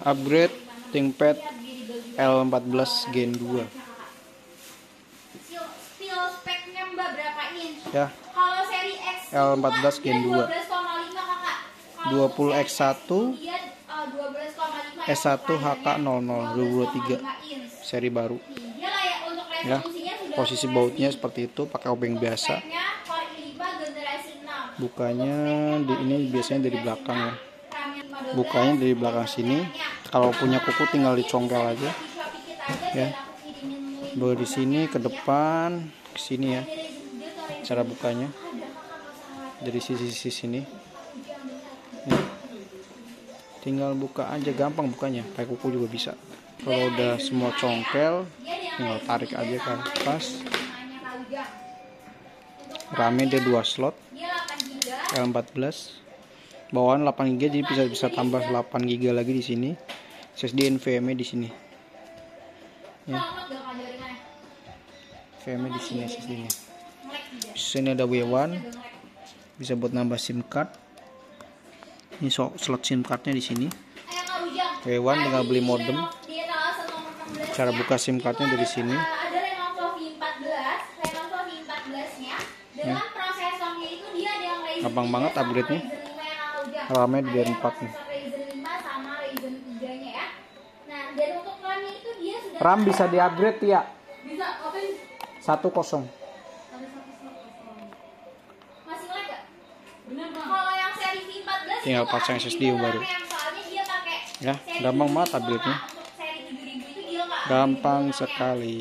Upgrade ThinkPad L14 Gen 2. Steel speknya Mbak berapa inch? Ya. Kalau seri X L14 Gen 2. 12,5 Kakak. 20X1 Dia 12,5 S1 HK00 2023 seri baru. Dia layak untuk Ya. resolusinya sudah Posisi bautnya seperti itu, pakai obeng biasa. speknya Core i5 generasi 6. Bukanya ini biasanya dari belakang ya. RAM-nya 512, Bukanya dari belakang sini. Kalau punya kuku tinggal dicongkel aja. Ya. Baru di sini ke depan, ke sini ya. Cara bukanya dari sisi sini. Ya. Tinggal buka aja, gampang bukanya. Pakai kuku juga bisa. Kalau udah semua congkel, tinggal tarik aja ke atas. RAM-nya dia 2 slot. L14. Bawaan 8 GB, jadi bisa tambah 8 GB lagi di sini. SSD NVMe di sini. Ya. NVMe di sini SSD-nya. Di sini ada W1. Bisa buat nambah SIM card. Ini slot SIM cardnya di sini. W1 tinggal beli modem. Cara buka SIM cardnya dari sini. Ada Lenovo V14-nya dengan prosesornya itu dia ada yang Ryzen Gampang banget upgrade-nya. RAM-nya di R4 nih. Ryzen 5 sama Ryzen 3-nya ya. Nah, dan untuk RAM-nya itu dia sudah RAM bisa di-upgrade ya. bisa open 10. masih lag gak? Bener Bang. Kalau yang seri V14 Tinggal itu pasang nggak SSD di dalam baru. RAM, soalnya dia pakai Ya, seri gampang banget 7000 upgrade-nya. untuk seri 7000 itu dia nggak ada di Gampang dalam RAM. sekali.